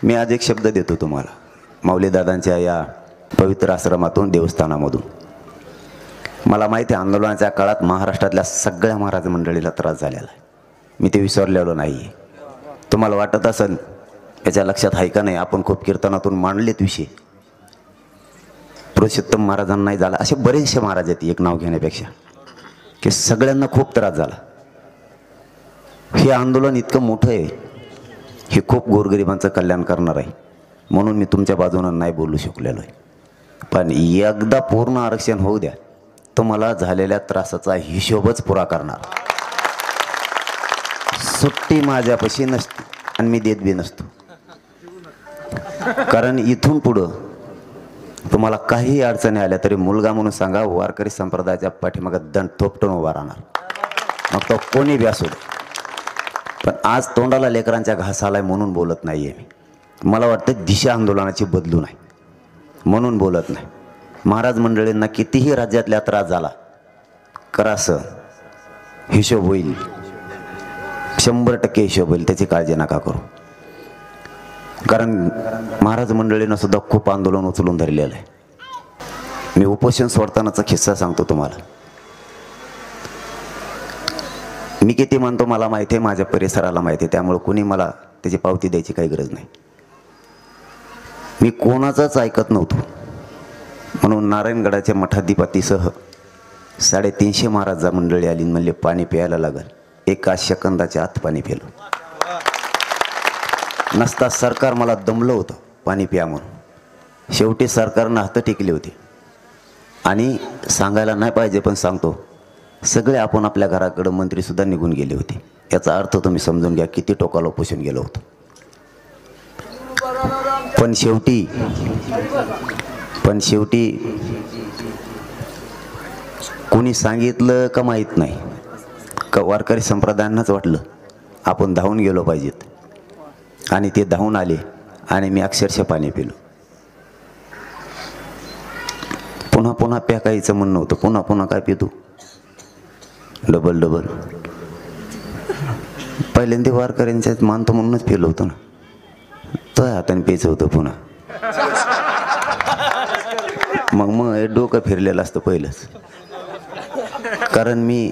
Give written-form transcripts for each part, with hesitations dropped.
मी आज एक शब्द देतो तुम्हाला माऊलीदादांच्या या पवित्र आश्रमातून, देवस्थानामधून. मला माहिती आहे आंदोलनाच्या काळात महाराष्ट्रातल्या सगळ्या महाराज मंडळीला त्रास झालेला आहे. मी ते विसरलेलो नाही आहे. तुम्हाला वाटत असेल याच्या लक्षात आहे का नाही, आपण खूप कीर्तनातून मांडलेत विषय. पुरुषोत्तम महाराजांना नाही झाला, असे बरेचसे महाराज आहेत एक नाव घेण्यापेक्षा, की सगळ्यांना खूप त्रास झाला. हे आंदोलन इतकं मोठं आहे, हे खूप गोरगरिबांचं कल्याण करणार आहे, म्हणून मी तुमच्या बाजूनं नाही बोलू शकलेलो आहे. पण एकदा पूर्ण आरक्षण होऊ द्या, तुम्हाला झालेल्या त्रासाचा हिशोबच पुरा करणार. सुट्टी माझ्यापाशी नसते आणि मी देत बी नसतो. कारण इथून पुढं तुम्हाला काही अडचणी आल्या तरी मुलगा म्हणून सांगा, वारकरी संप्रदायाच्या पाठीमागं दंड थोपटून उभा राहणार, मग तो कोणी बी असू दे. पण आज तोंडाला लेकरांच्या घास आलाय म्हणून बोलत नाही आहे मी. मला वाटतं दिशा आंदोलनाची बदलू नाही म्हणून बोलत नाही. महाराज मंडळींना कितीही राज्यातल्या त्रास झाला, करा सण, हिशोब होईल, 100% हिशोब होईल, त्याची काळजी नका करू. कारण महाराज मंडळीनं सुद्धा खूप आंदोलन उचलून धरलेलं आहे. मी उपोषण सोडतानाचा किस्सा सांगतो तुम्हाला. मी किती म्हणतो मला माहिती आहे, माझ्या परिसराला माहिती आहे, त्यामुळे कोणी मला त्याची पावती द्यायची काही गरज नाही. मी कोणाचंच ऐकत नव्हतो, म्हणून नारायणगडाच्या मठाधिपतीसह 350 महाराज मंडळी आली, म्हणले पाणी प्यायला लागल. एका सेकंदाच्या आत पाणी पिलं. नसता सरकार मला दमलं होतं पाणी प्या म्हणून. शेवटी सरकारनं हात टेकले होते. आणि सांगायला नाही पाहिजे पण सांगतो, सगळे आपण आपल्या घराकडं मंत्रीसुद्धा निघून गेले होते. याचा अर्थ तुम्ही समजून घ्या किती टोकाला उपोषण गेलं होतं. पण शेवटी कोणी सांगितलं का माहीत नाही, का वारकरी संप्रदायांनाच वाटलं आपण धावून गेलो पाहिजेत, आणि ते धावून आले आणि मी अक्षरशः पाणी पिलो. पुन्हा पुन्हा प्याकायचं म्हणणं होतं, पुन्हा पुन्हा काय पितो, डबल. पहिल्यांदा वारकऱ्यांच्यात मानतो म्हणूनच पिलो होतो ना, तो हाताने प्यायचं होतं पुन्हा. मग डोकं फिरलेलं असतं पहिलंच. कारण मी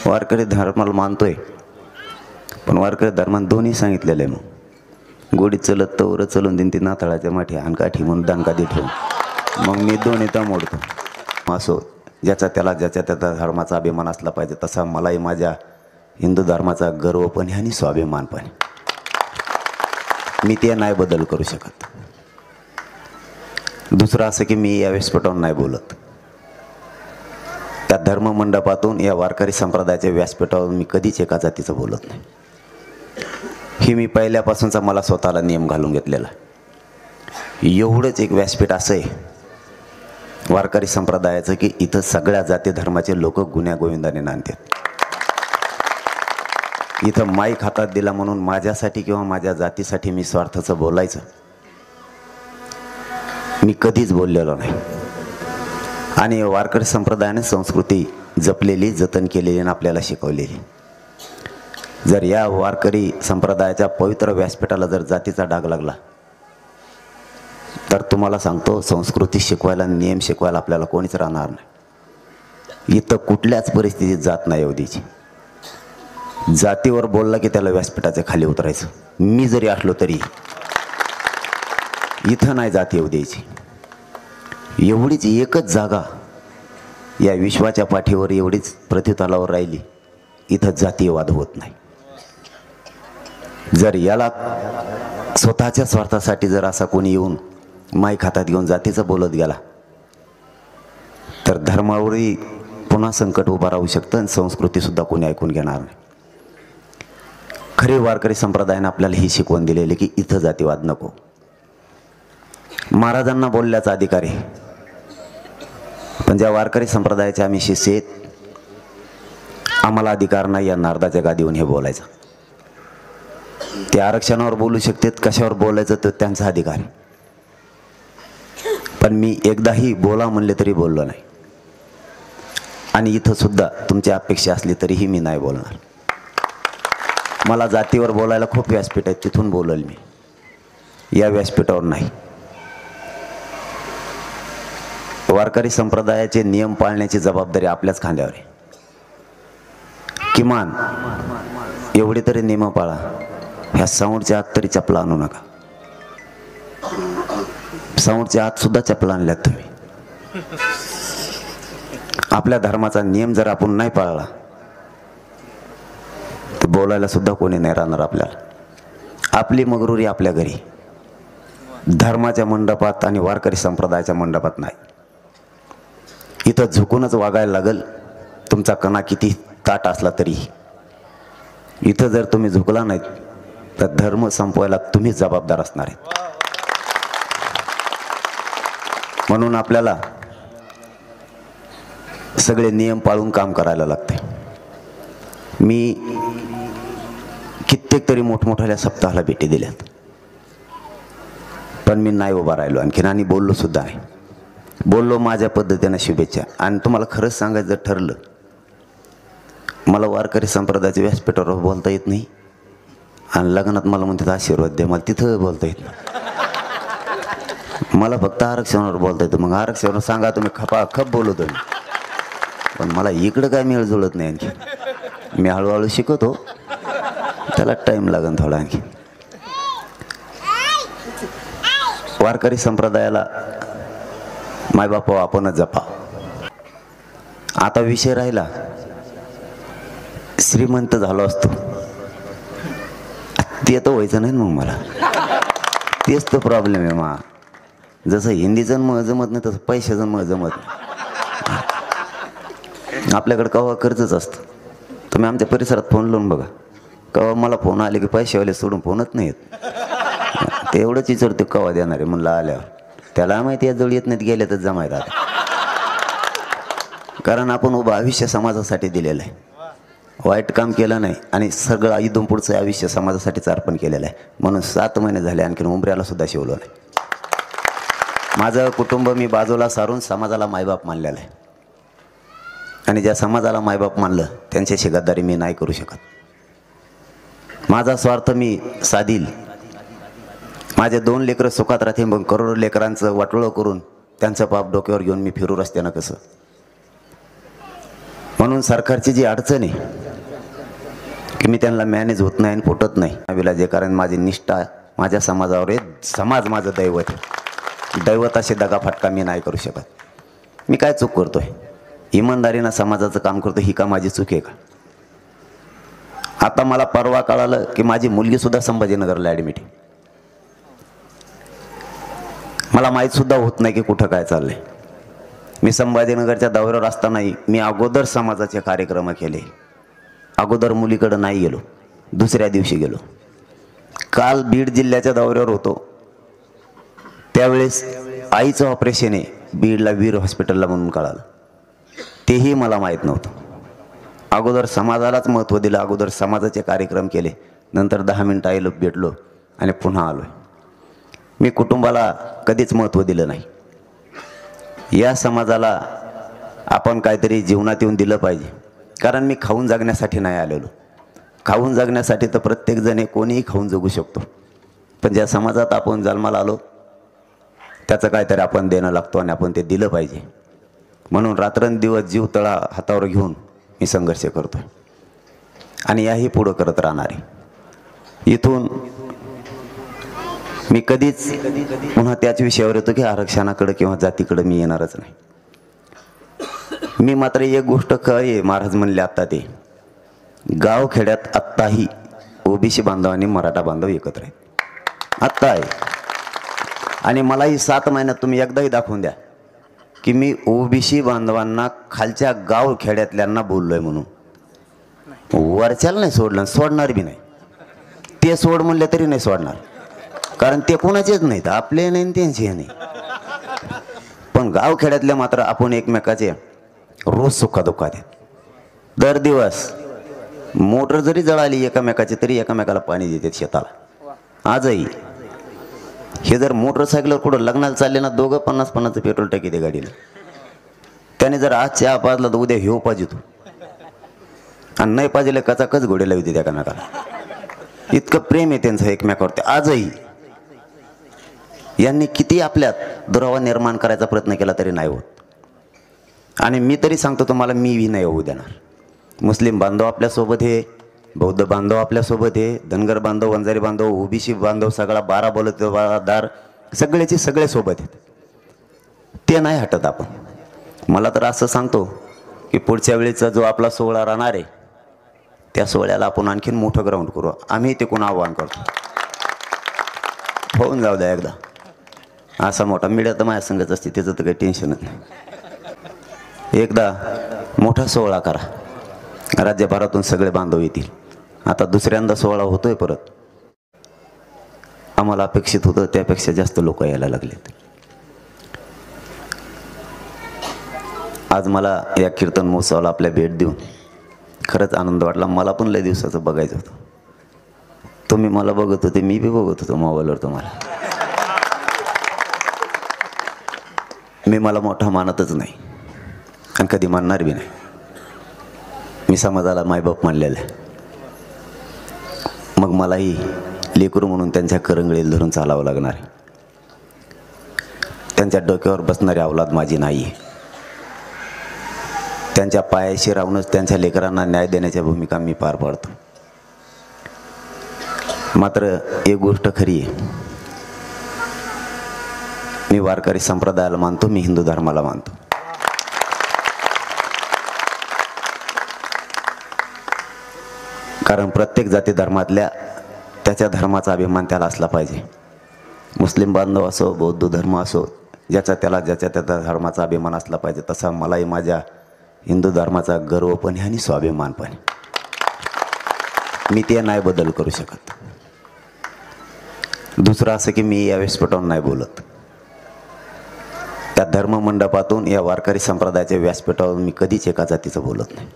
वारकरी धर्माला मानतोय, पण वारकरी धर्मात दोन्ही सांगितलेलं आहे. मग गोडी चलत तर चलून देईन ती नाताळाच्या माठी हानकाठी म्हणून दानकाठी ठेवून, मग मी दोन्ही तर मोडतो. असो, ज्याचा त्याला ज्याच्या त्याचा धर्माचा अभिमान असला पाहिजे, तसा मलाही माझ्या हिंदू धर्माचा गर्व पण आहे आणि स्वाभिमान पण. मी ते नाही बदल करू शकत. दुसरं असं की मी या व्यासपीठावर नाही बोलत. त्या धर्ममंडपातून या वारकरी संप्रदायाच्या व्यासपीठावर मी कधीच एका जातीचं बोलत नाही. हे मी पहिल्यापासूनचा मला स्वतःला नियम घालून घेतलेला. एवढंच एक व्यासपीठ असं आहे वारकरी संप्रदायाचं, की इथं सगळ्या जाती धर्माचे लोक गुण्या गोविंदाने नांदतात. इथं माईक हातात दिला म्हणून माझ्यासाठी किंवा माझ्या जातीसाठी मी स्वार्थाचं बोलायचं मी कधीच बोललेलो नाही. आणि वारकरी संप्रदायाने संस्कृती जपलेली, जतन केलेली आणि आपल्याला शिकवलेली. जर या वारकरी संप्रदायाच्या पवित्र व्यासपीठाला जर जातीचा डाग लागला तर तुम्हाला सांगतो, संस्कृती शिकवायला, नियम शिकवायला आपल्याला कोणीच राहणार नाही. इथं कुठल्याच परिस्थितीत जात नाही येऊ द्यायची. जातीवर बोलला की त्याला व्यासपीठाच्या खाली उतरायचं. मी जरी असलो तरी इथं नाही जाती येऊ द्यायची. एवढीच एकच जागा या विश्वाच्या पाठीवर, एवढीच पृथ्वीतलावर राहिली, इथं जातीयवाद होत नाही. जर याला स्वतःच्या स्वार्थासाठी जर असा कोणी येऊन माईक हातात घेऊन जातीचं बोलत गेला तर धर्मावरही पुन्हा संकट उभा राहू शकतं आणि संस्कृतीसुद्धा कोणी ऐकून घेणार नाही. खरे वारकरी संप्रदायाने आपल्याला ही शिकवण दिलेली की इथं जातीवाद नको. महाराजांना बोलण्याचा अधिकार आहे, पण ज्या वारकरी संप्रदायाचे आम्ही शिष्य आहेत, आम्हाला अधिकार नाही या नारदाच्या गादीवर हे बोलायचं. ते आरक्षणावर बोलू शकतात, कशावर बोलायचं तो त्यांचा अधिकार आहे. पण मी एकदाही बोला म्हणले तरी बोललो नाही. आणि इथं सुद्धा तुमची अपेक्षा असली तरीही मी नाही बोलणार. मला जातीवर बोलायला खूप व्यासपीठ आहे, तिथून बोलेल मी. या व्यासपीठावर नाही. वारकरी संप्रदायाचे नियम पाळण्याची जबाबदारी आपल्याच खांद्यावर आहे. किमान एवढे तरी नियम पाळा. ह्या साऊंडच्या आत तरी चपला आणू नका. साऊंडच्या आत सुद्धा चपला आणल्यात तुम्ही. आपल्या धर्माचा नियम जर आपण नाही पाळला तर बोलायला सुद्धा कोणी नाही राहणार आपल्याला. आपली मगरुरी आपल्या घरी, धर्माच्या मंडपात आणि वारकरी संप्रदायाच्या मंडपात नाही. इथं झुकूनच वागायला लागल. तुमचा कणा किती ताट असला तरी इथं जर तुम्ही झुकला नाहीत तर धर्म संपवायला तुम्हीच जबाबदार असणार आहेत. म्हणून आपल्याला सगळे नियम पाळून काम करायला लागते. मी कित्येक तरी मोठमोठ्या सप्ताहाला भेटी दिल्यात, पण मी नाही उभा राहिलो आणखीन आणि बोललो सुद्धा नाही. बोललो माझ्या पद्धतीनं शुभेच्छा. आणि तुम्हाला खरंच सांगायचं जर ठरलं, मला वारकरी संप्रदायाच्या व्यासपीठावर बोलता येत नाही आणि लग्नात मला म्हणतात आशीर्वाद द्या, मला तिथं बोलता येत नाही. मला फक्त आरक्षणावर बोलता येतं. मग आरक्षणावर सांगा तुम्ही खपाखप बोलतो मी, पण मला इकडं काय मेळ जुळत नाही. आणखी मी हळूहळू शिकवतो, त्याला टाईम लागेल थोडा. आणखी वारकरी संप्रदायाला मायबाप आपणच जपा. आता विषय राहिला श्रीमंत झालो असतो, ते तर व्हायचं नाही मग मला. तेच तो प्रॉब्लेम आहे मा. जसं हिंदीचं मग जमत नाही तसं पैशाचं मग जमत नाही. आपल्याकडे कवा कर्जच असतं. तुम्ही आमच्या परिसरात फोन लावून बघा, कवा मला फोन आले की पैशावाले सोडून फोनच नाही येत. ते एवढंच विचारते कवा देणार आहे म्हणलं आल्यावर. त्याला माहिती आहे जवळ येत नाहीत, गेले तर जमायत आले. कारण आपण उभं आयुष्य समाजासाठी दिलेलं आहे, वाईट काम केलं नाही आणि सगळं इथून पुढचं आयुष्य समाजासाठीच अर्पण केलेलं आहे. म्हणून 7 महिने झाले आणखीन उंबऱ्याला सुद्धा शिवलो नाही. माझं कुटुंब मी बाजूला सारून समाजाला मायबाप मानलेलं आहे. आणि ज्या समाजाला मायबाप मानलं त्यांच्याशी गद्दारी मी नाही करू शकत. माझा स्वार्थ मी साधील. माझे 2 लेकरं सुखात राहतील, मग करोडो लेकरांचं वाटोळं करून त्यांचं पाप डोक्यावर घेऊन मी फिरू रस्त्यानं कसं. म्हणून सरकारची जी अडचण आहे की मी त्यांना मॅनेज होत नाही आणि फुटत नाही विलाजे, कारण माझी निष्ठा माझ्या समाजावर आहे. समाज माझं दैवत आहे. दैवताशी दगाफटका मी नाही करू शकत. मी काय चूक करतोय? इमानदारीनं समाजाचं काम करतो, ही का माझी चूक आहे का? आता मला परवा कळालं की माझी मुलगी सुद्धा संभाजीनगरला ॲडमिट आहे. मला माहीत सुद्धा होत नाही की कुठं काय चाललंय. मी संभाजीनगरच्या दौऱ्यावर असतानाही मी अगोदर समाजाचे कार्यक्रम केले. अगोदर मुलीकडं नाही गेलो, दुसऱ्या दिवशी गेलो. काल बीड जिल्ह्याच्या दौऱ्यावर होतो, त्यावेळेस आईचं ऑपरेशन आहे बीडला वीर हॉस्पिटलला म्हणून कळालं. तेही मला माहीत नव्हतं. अगोदर समाजालाच महत्त्व दिलं, अगोदर समाजाचे कार्यक्रम केले, नंतर 10 मिनिटं आईला भेटलो आणि पुन्हा आलो. मी कुटुंबाला कधीच महत्त्व दिलं नाही. या समाजाला आपण काहीतरी जीवनात येऊन दिलं पाहिजे, कारण मी खाऊन जगण्यासाठी नाही आलेलो. खाऊन जगण्यासाठी तर प्रत्येकजण कोणीही खाऊन जगू शकतो, पण ज्या समाजात आपण जन्माला आलो त्याचं काहीतरी आपण देणं लागतो आणि आपण ते दिलं पाहिजे. म्हणून रात्रंदिवस जीव तळा हातावर घेऊन मी संघर्ष करतो आणि याही पुढं करत राहणार आहे. इथून मी कधीच पुन्हा त्याच विषयावर येतो की आरक्षणाकडे किंवा जातीकडे मी येणारच नाही. मी मात्र एक गोष्ट आहे, महाराज म्हणले आत्ता ते गाव खेड्यात आत्ताही ओबीसी बांधव आणि मराठा बांधव एकत्र आहेत. आत्ता आहे. आणि मलाही 7 महिन्यात तुम्ही एकदाही दाखवून द्या की मी ओबीसी बांधवांना खालच्या गाव खेड्यातल्यांना बोललोय म्हणून. वरच्याला नाही सोडलं, सोडणार बी नाही. ते सोड म्हणले तरी नाही सोडणार, कारण ते कोणाचेच नाहीत, आपले नाही त्यांचे नाही. पण गाव खेड्यातल्या मात्र आपण एकमेकाचे रोज सुखादुःखात आहेत. दर दिवस मोटर जरी जळाली एकामेकाची तरी एकामेकाला पाणी देतात शेताला. आजही हे जर मोटरसायकलवर कुठं लग्नाला चालले ना, दोघं 50-50 पेट्रोल टाकी दे गाडीला. त्याने जर आज चहा पाजला तर उद्या हेव पाहिजे तू, आणि नाही पाहिजे कचाकच घोडे लावते त्या एकामेकाला. इतकं प्रेम आहे त्यांचं एकमेकावर. ते आजही यांनी किती आपल्यात दुरावा निर्माण करायचा प्रयत्न केला तरी नाही होत. आणि मी तरी सांगतो तुम्हाला, मी नाही होऊ देणार. मुस्लिम बांधव आपल्यासोबत आहे, बौद्ध बांधव आपल्यासोबत आहे, धनगर बांधव, वंजारी बांधव, ओबीसी बांधव, सगळा 12 बलुतेदार सगळेचे सगळे सोबत आहेत. ते नाही हटत आपण. मला तर असं सांगतो की पुढच्या वेळेचा जो आपला सोहळा राहणार आहे त्या सोहळ्याला आपण आणखीन मोठं ग्राउंड करू. आम्ही ते कोण आव्हान करतो, होऊन जाऊ द्या एकदा. असा मोठा मीडिया तर माझ्या संगच असते, त्याचं तर काही टेन्शनच नाही. एकदा मोठा सोहळा करा, राज्यभरातून सगळे बांधव येतील. आता दुसऱ्यांदा सोहळा होतोय परत. आम्हाला अपेक्षित होतं त्यापेक्षा जास्त लोक यायला लागलेत. आज मला या कीर्तन महोत्सवाला आपल्या भेट देऊन खरंच आनंद वाटला. मला पण लय दिवसाचं बघायचं होतं. तुम्ही मला बघत होते, मी बी बघत होतो मोबाईलवर तुम्हाला. मी मला मोठा मानतच नाही आणि कधी मानणार बी नाही. मी समाजाला मायबाप मानलेलं आहे. मग मलाही लेकरू म्हणून त्यांच्या करंगळीला धरून चालावं लागणार आहे. त्यांच्या डोक्यावर बसणारी अवलाद माझी नाही आहे. त्यांच्या पायाशी राहूनच त्यांच्या लेकरांना न्याय देण्याच्या भूमिका मी पार पाडतो. मात्र एक गोष्ट खरी आहे, मी वारकरी संप्रदायाला मानतो, मी हिंदू धर्माला मानतो. कारण प्रत्येक जाती धर्मातल्या त्याच्या धर्माचा अभिमान त्याला असला पाहिजे. मुस्लिम बांधव असो, बौद्ध धर्म असो, ज्याच्या त्याला त्या धर्माचा अभिमान असला पाहिजे. तसा मलाही माझ्या हिंदू धर्माचा गर्व पण आहे आणि स्वाभिमान पण. मी ते नाही बदल करू शकत. दुसरं असं की मी या व्यासपीठावर नाही बोलत. त्या धर्ममंडपातून या वारकरी संप्रदायाच्या व्यासपीठावर मी कधीच एका जातीचं बोलत नाही.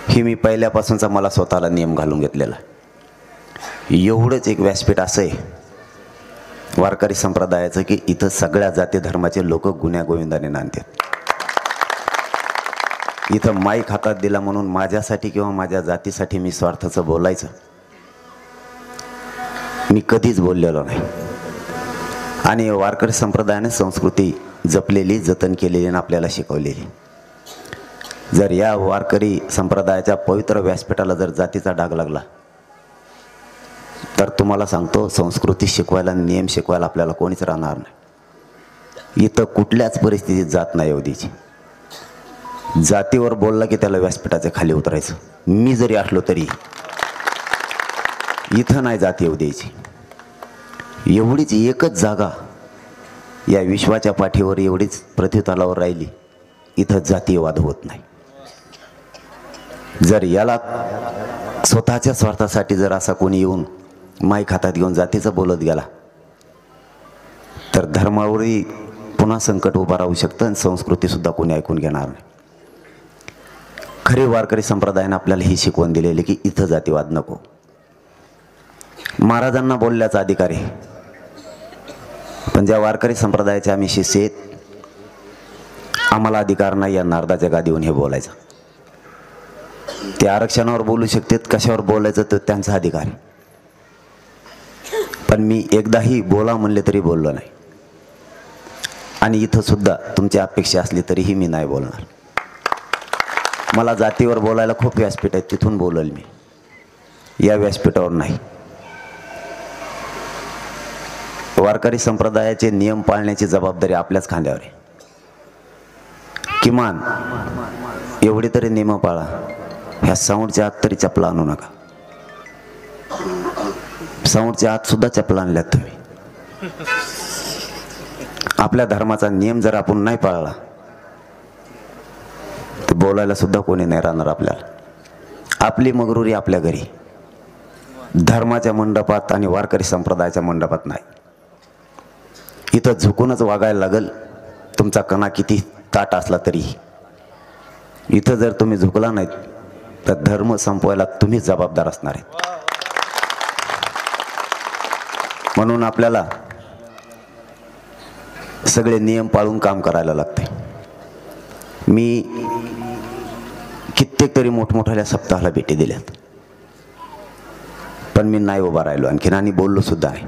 ही मी पहिल्यापासूनचा मला स्वतःला नियम घालून घेतलेला. एवढंच एक व्यासपीठ असं आहे वारकरी संप्रदायाचं की इथं सगळ्या जाती धर्माचे लोक गुण्यागोविंदाने नांदतात. इथं माईक हातात दिला म्हणून माझ्यासाठी किंवा माझ्या जातीसाठी मी स्वार्थाचं बोलायचं मी कधीच बोललेलो नाही. आणि वारकरी संप्रदायाने संस्कृती जपलेली, जतन केलेली आणि आपल्याला शिकवलेली. जर या वारकरी संप्रदायाच्या पवित्र व्यासपीठाला जर जातीचा डाग लागला तर तुम्हाला सांगतो, संस्कृती शिकवायला, नियम शिकवायला आपल्याला कोणीच राहणार नाही. इथं कुठल्याच परिस्थितीत जात नाही येऊ द्यायची. जातीवर बोलला की त्याला व्यासपीठाच्या खाली उतरायचं. मी जरी असलो तरी इथं नाही जाती येऊ द्यायची. एवढीच एकच जागा या विश्वाच्या पाठीवर, एवढीच पृथ्वीतलावर राहिली, इथं जातीयवाद होत नाही. जर याला स्वतःच्या स्वार्थासाठी जर असा कोणी येऊन माईक हातात घेऊन जातीचं बोलत गेला तर धर्मावरही पुन्हा संकट उभा राहू शकतं आणि संस्कृतीसुद्धा कोणी ऐकून घेणार नाही. खरे वारकरी संप्रदायाने आपल्याला ही शिकवण दिलेली की इथं जातीवाद नको. महाराजांना बोलण्याचा अधिकार आहे, पण ज्या वारकरी संप्रदायाचे आम्ही शिष्य आहेत, आम्हाला अधिकार नाही या नारदाच्या गादीवरून हे बोलायचं. ते आरक्षणावर बोलू शकतात, कशावर बोलायचं तर त्यांचा अधिकार आहे. पण मी एकदाही बोला म्हणले तरी बोललो नाही. आणि इथं सुद्धा तुमची अपेक्षा असली तरीही मी नाही बोलणार. मला जातीवर बोलायला खूप व्यासपीठ आहेत, तिथून बोलेल मी, या व्यासपीठावर नाही. वारकरी संप्रदायाचे नियम पाळण्याची जबाबदारी आपल्याच खांद्यावर आहे. किमान एवढी तरी नियम पाळा, ह्या साऊंडच्या आत तरी चपला आणू नका. साऊंडच्या आत सुद्धा चपला आणल्यात तुम्ही. आपल्या धर्माचा नियम जर आपण नाही पाळला तर बोलायला सुद्धा कोणी नाही राहणार आपल्याला. आपली मगरुरी आपल्या घरी, धर्माच्या मंडपात आणि वारकरी संप्रदायाच्या मंडपात नाही. इथं झुकूनच वागायला लागल, तुमचा कणा किती ताट असला तरी. इथं जर तुम्ही झुकला नाहीत तर धर्म संपवायला तुम्हीच जबाबदार असणार आहेत. म्हणून आपल्याला सगळे नियम पाळून काम करायला लागते. मी कित्येक तरी मोठमोठ्या सप्ताहाला भेटी दिल्यात, पण मी नाही उभा राहिलो आणखीन आणि बोललो सुद्धा नाही.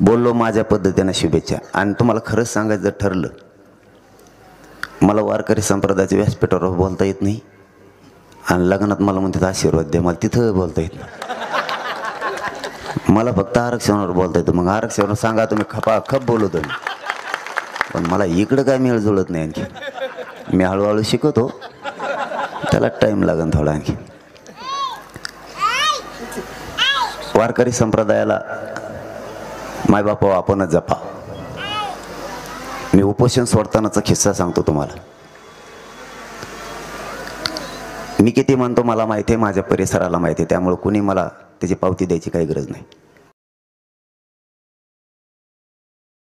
बोललो माझ्या पद्धतीनं शुभेच्छा. आणि तुम्हाला खरंच सांगायचं ठरलं, मला वारकरी संप्रदायाच्या व्यासपीठावर बोलता येत नाही आणि लग्नात मला म्हणतात आशीर्वाद द्या, मला तिथं बोलता येत नाही. मला फक्त आरक्षणावर बोलता येतं. मग आरक्षणावर सांगा तुम्ही खपाखप बोलवतो मी, पण मला इकडं काय मेळ जुळत नाही. आणखी मी हळूहळू शिकवतो, त्याला टाईम लागेल थोडा. आणखी वारकरी संप्रदायाला मायबापा आपणच जपा. मी उपोषण सोडतानाचा किस्सा सांगतो तुम्हाला. मी किती म्हणतो मला माहिती आहे, माझ्या परिसराला माहिती आहे, त्यामुळे कुणी मला त्याची पावती द्यायची काही गरज नाही.